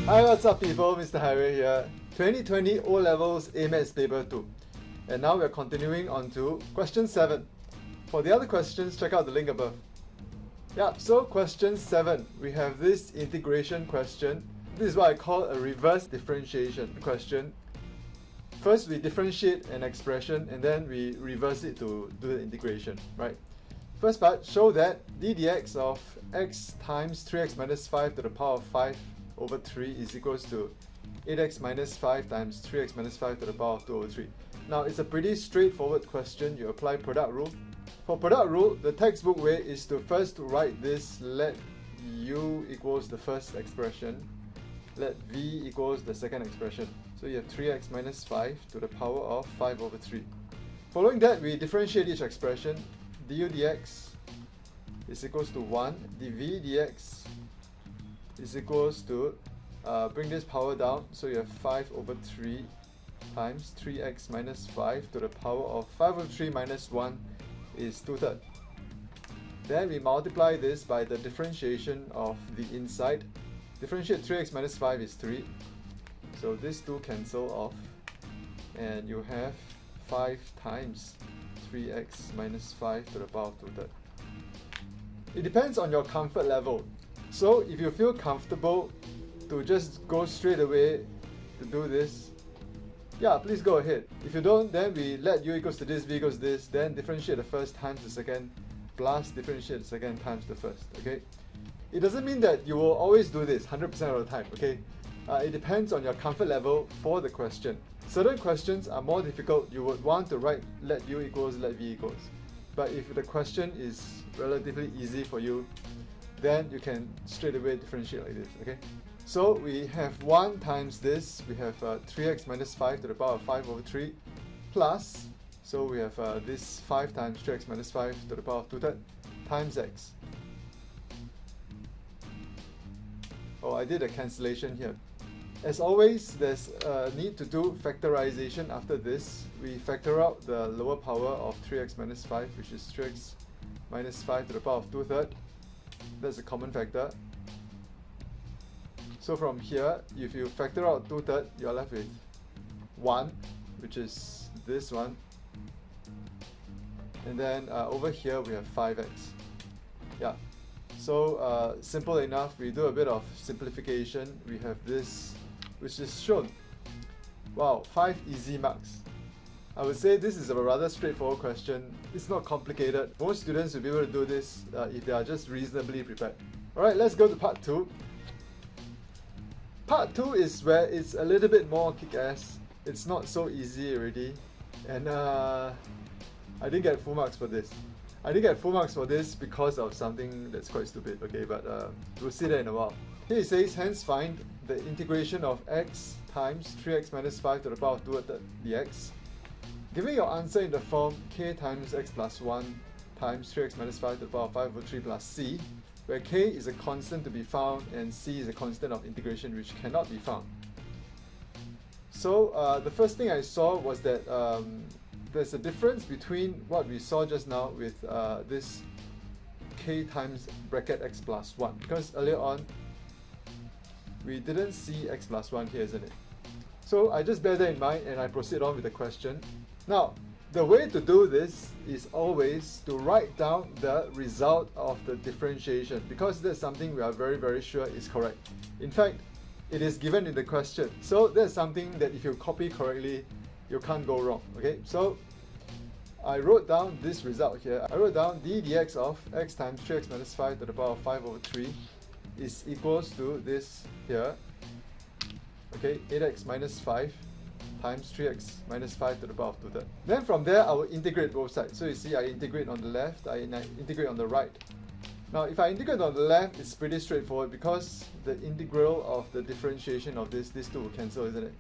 Hi, what's up people? Mr. Highway here. 2020 O-Levels A-Maths Paper 2. And now we're continuing on to question 7. For the other questions, check out the link above. Yeah, so question 7. We have this integration question. This is what I call a reverse differentiation question. First, we differentiate an expression and then we reverse it to do the integration, right? First part, show that d dx of x times 3x minus 5 to the power of 5 over 3 is equals to 8x minus 5 times 3x minus 5 to the power of 2 over 3. Now, it's a pretty straightforward question. You apply product rule. For product rule, the textbook way is to first write this, let u equals the first expression, let v equals the second expression. So you have 3x minus 5 to the power of 5 over 3. Following that, we differentiate each expression. Du dx is equals to 1, dv dx is equals to, bring this power down, so you have 5 over 3 times 3x minus 5 to the power of 5 over 3 minus 1 is 2/3. Then we multiply this by the differentiation of the inside. Differentiate 3x minus 5 is 3. So these two cancel off. And you have 5 times 3x minus 5 to the power of 2/3. It depends on your comfort level. So if you feel comfortable to just go straight away to do this, yeah, please go ahead. If you don't, then we let u equals to this, v equals this, then differentiate the first times the second, plus differentiate the second times the first, okay? It doesn't mean that you will always do this 100% of the time, okay? It depends on your comfort level for the question. Certain questions are more difficult. You would want to write let u equals, let v equals. But if the question is relatively easy for you, then you can straight away differentiate like this, okay? So we have 1 times this, we have 3x minus 5 to the power of 5 over 3, plus, so we have this 5 times 3x minus 5 to the power of 2/3 times x. Oh, I did a cancellation here. As always, there's a need to do factorization after this. We factor out the lower power of 3x minus 5, which is 3x minus 5 to the power of 2/3. That's a common factor. So from here, if you factor out 2/3, you're left with 1, which is this one. And then over here, we have 5x. Yeah. So simple enough, we do a bit of simplification. We have this, which is shown. Wow, 5 easy marks. I would say this is a rather straightforward question. It's not complicated. Most students will be able to do this if they are just reasonably prepared. Alright, let's go to part 2. Part 2 is where it's a little bit more kick-ass. It's not so easy already. And I didn't get full marks for this. I didn't get full marks for this because of something that's quite stupid, okay? But we'll see that in a while. Here it says, hence find the integration of x times 3x minus 5 to the power of 2/3 dx. Giving your answer in the form k times x plus 1 times 3x minus 5 to the power of 5 over 3 plus c, where k is a constant to be found and c is a constant of integration which cannot be found. So the first thing I saw was that there's a difference between what we saw just now with this k times bracket x plus 1, because earlier on we didn't see x plus 1 here, isn't it? So I just bear that in mind and I proceed on with the question. Now, the way to do this is always to write down the result of the differentiation, because that's something we are very, very sure is correct. In fact, it is given in the question. So that's something that if you copy correctly, you can't go wrong, okay? So I wrote down this result here. I wrote down d dx of x times 3x minus 5 to the power of 5 over 3 is equals to this here, okay, 8x minus 5 times 3x minus 5 to the power of 2/3. Then from there, I will integrate both sides. So you see, I integrate on the left, I integrate on the right. Now, if I integrate on the left, it's pretty straightforward because the integral of the differentiation of these two will cancel, isn't it?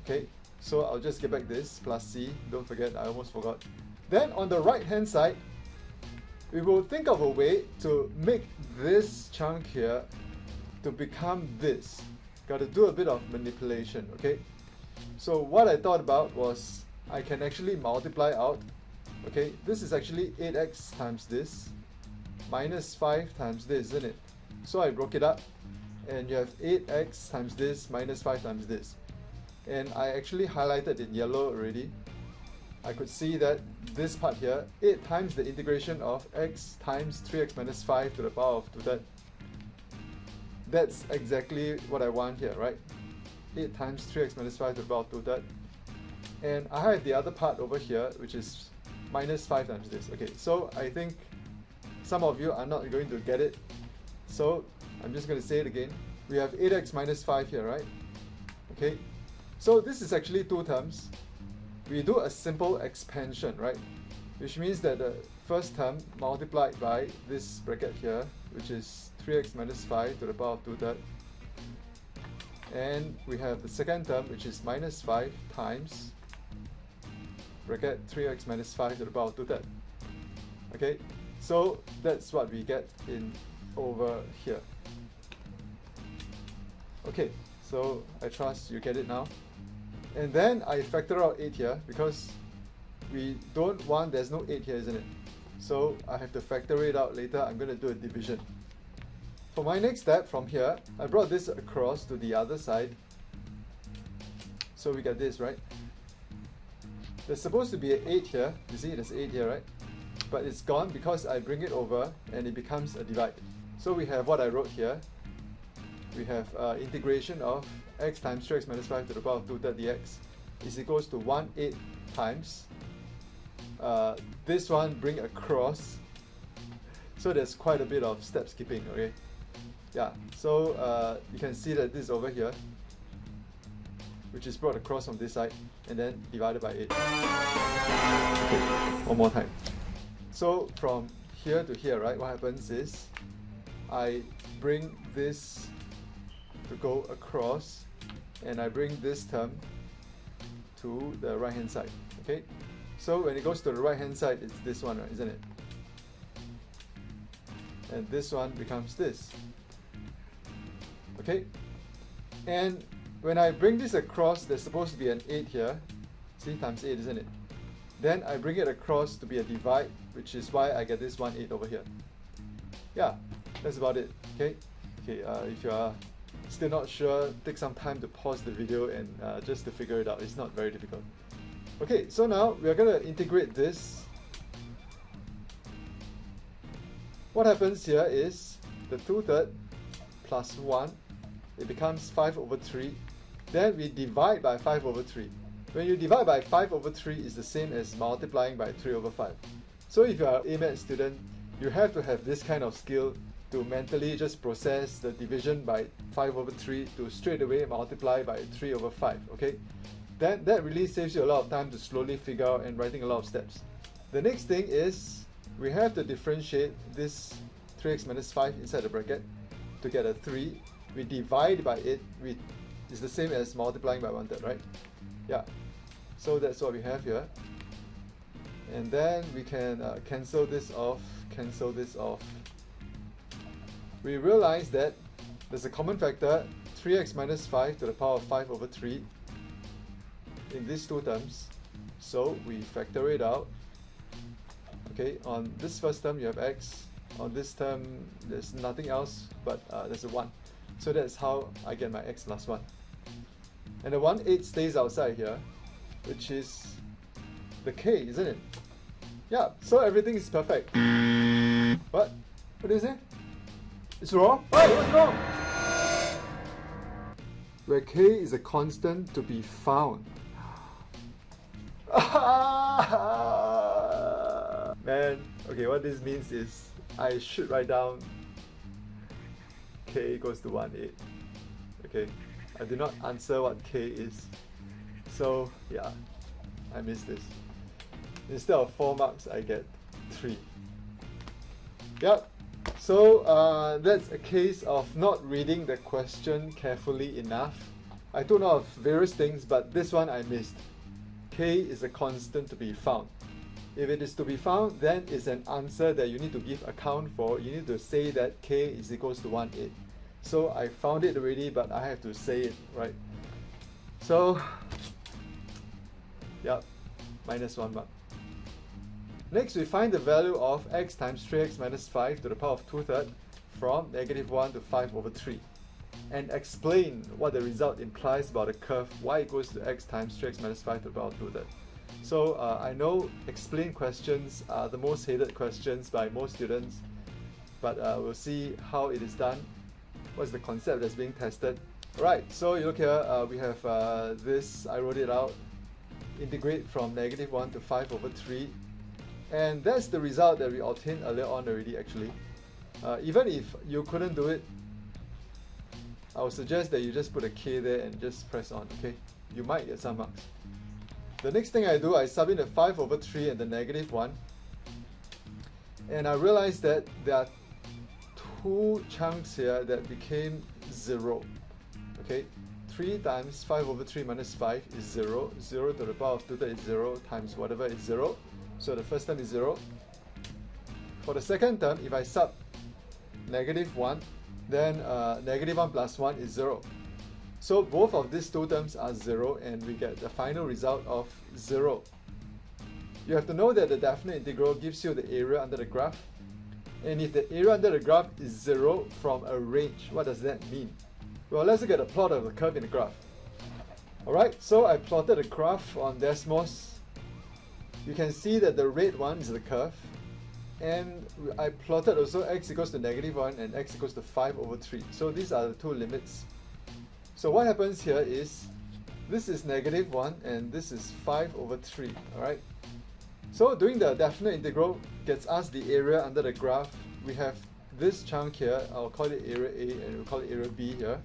Okay, so I'll just get back this, plus c, don't forget, I almost forgot. Then on the right hand side, we will think of a way to make this chunk here to become this. Got to do a bit of manipulation, okay? So what I thought about was I can actually multiply out, okay? This is actually 8x times this minus 5 times this, isn't it? So I broke it up. and you have 8x times this minus 5 times this. And I actually highlighted in yellow already. I could see that this part here, 8 times the integration of x times 3x minus 5 to the power of 2/3. That's exactly what I want here, right? 8 times 3x minus 5 to the power of 2/3. And I have the other part over here, which is minus 5 times this. Okay, so I think some of you are not going to get it. So I'm just going to say it again. We have 8x minus 5 here, right? Okay, so this is actually two terms. We do a simple expansion, right? Which means that the first term multiplied by this bracket here, which is 3x minus 5 to the power of 2/3. And we have the second term, which is minus 5 times bracket 3x minus 5 to the power of 2/3. Okay, so that's what we get in over here. Okay, so I trust you get it now. And then I factor out 8 here because we don't want, there's no 8 here, isn't it? So I have to factor it out later. I'm going to do a division. For my next step from here, I brought this across to the other side. So we get this, right? There's supposed to be an 8 here. You see there's 8 here, right? But it's gone because I bring it over and it becomes a divide. So we have what I wrote here. We have integration of x times 3x minus 5 to the power of 2/3 dx is equals to 1/8 times this one bring across. So there's quite a bit of step skipping, okay? Yeah, so you can see that this is over here, which is brought across from this side and then divided by 8. Okay, one more time. So from here to here, right, what happens is I bring this to go across and I bring this term to the right hand side. Okay, so when it goes to the right hand side, it's this one, right, isn't it? And this one becomes this. Okay, and when I bring this across, there's supposed to be an 8 here. See, times 8, isn't it? Then I bring it across to be a divide, which is why I get this 1/8 over here. Yeah, that's about it. Okay, if you are still not sure, take some time to pause the video and just to figure it out. It's not very difficult. Okay, so now we are going to integrate this. What happens here is the 2/3 plus 1, it becomes 5/3. Then we divide by 5/3. When you divide by 5/3, it's the same as multiplying by 3/5. So if you are an A-Math student, you have to have this kind of skill to mentally just process the division by 5/3 to straight away multiply by 3/5, okay? Then that really saves you a lot of time to slowly figure out and writing a lot of steps. The next thing is we have to differentiate this 3x minus 5 inside the bracket to get a 3. We divide by it, it's the same as multiplying by 1/3, right? Yeah, so that's what we have here. And then we can cancel this off, cancel this off. We realize that there's a common factor, 3x minus 5 to the power of 5/3 in these two terms. So we factor it out. Okay, on this first term you have x, on this term there's nothing else but there's a 1. So that's how I get my x plus 1. And the 1/8 stays outside here, which is the k, isn't it? Yeah, so everything is perfect. What? What do you say? It's wrong? Oh, what's wrong? Where k is a constant to be found. Man, okay, what this means is I should write down k equals to 1/8. Okay, I did not answer what k is. So yeah, I missed this. Instead of 4 marks, I get 3. Yep. So that's a case of not reading the question carefully enough. I took note of various things, but this one I missed. K is a constant to be found. If it is to be found, then it's an answer that you need to give account for. You need to say that k is equals to 1/8. So I found it already, but I have to say it, right? So, yep, minus 1 mark. Next, we find the value of x times 3x minus 5 to the power of 2/3 from -1 to 5/3. and explain what the result implies about the curve y equals to x times 3x minus 5 to the power of 2/3. So I know explain questions are the most hated questions by most students, but we'll see how it is done. What's the concept that's being tested? Alright, so you look here, we have this, I wrote it out, integrate from -1 to 5/3, and that's the result that we obtained earlier on already actually. Even if you couldn't do it, I would suggest that you just put a k there and just press on, okay? You might get some marks. The next thing I do, I sub in the 5/3 and the -1, and I realized that there are two chunks here that became 0. Okay, 3 times 5/3 minus 5 is 0. 0 to the power of 2/3 is 0 times whatever is 0. So the first term is 0. For the second term, if I sub -1, then -1 plus 1 is 0. So both of these two terms are 0 and we get the final result of 0. You have to know that the definite integral gives you the area under the graph. And if the area under the graph is 0 from a range, what does that mean? Well, let's look at a plot of the curve in the graph. Alright, so I plotted a graph on Desmos. You can see that the red one is the curve. And I plotted also x equals to -1 and x equals to 5/3. So these are the two limits. So what happens here is, this is -1 and this is 5/3, alright? So doing the definite integral gets us the area under the graph. We have this chunk here, I'll call it area A and we'll call it area B here.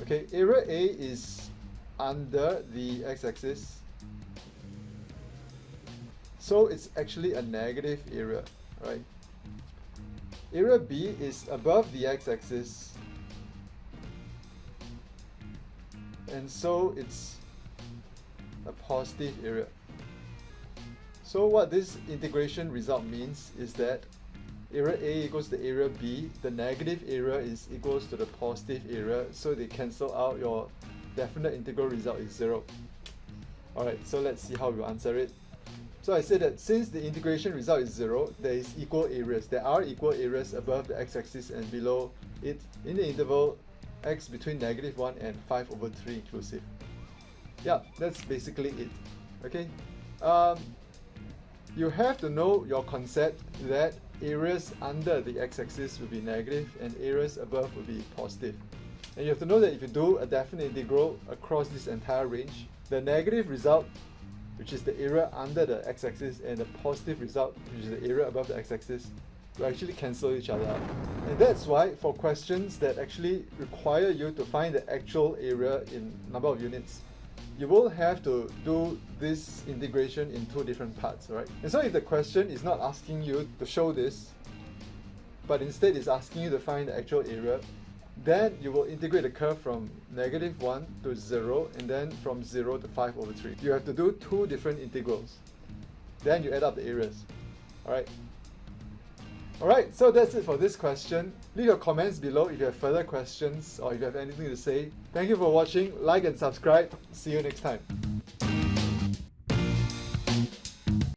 Okay, area A is under the x-axis. So it's actually a negative area, right? Area B is above the x-axis. And so it's a positive area. So what this integration result means is that area A equals to area B, the negative area is equals to the positive area, so they cancel out. Your definite integral result is 0. Alright, so let's see how we answer it. So I said that since the integration result is 0, there is equal areas. There are equal areas above the x-axis and below it in the interval x between -1 and 5/3 inclusive. Yeah, that's basically it. Okay. You have to know your concept that areas under the x-axis will be negative and areas above will be positive. And you have to know that if you do a definite integral across this entire range, the negative result, which is the area under the x-axis, and the positive result, which is the area above the x-axis, will actually cancel each other out. And that's why for questions that actually require you to find the actual area in number of units, you will have to do this integration in two different parts, right? And so if the question is not asking you to show this, but instead is asking you to find the actual area, then you will integrate the curve from -1 to 0 and then from 0 to 5/3. You have to do two different integrals. Then you add up the areas. Alright. Alright, so that's it for this question. Leave your comments below if you have further questions or if you have anything to say. Thank you for watching. Like and subscribe. See you next time.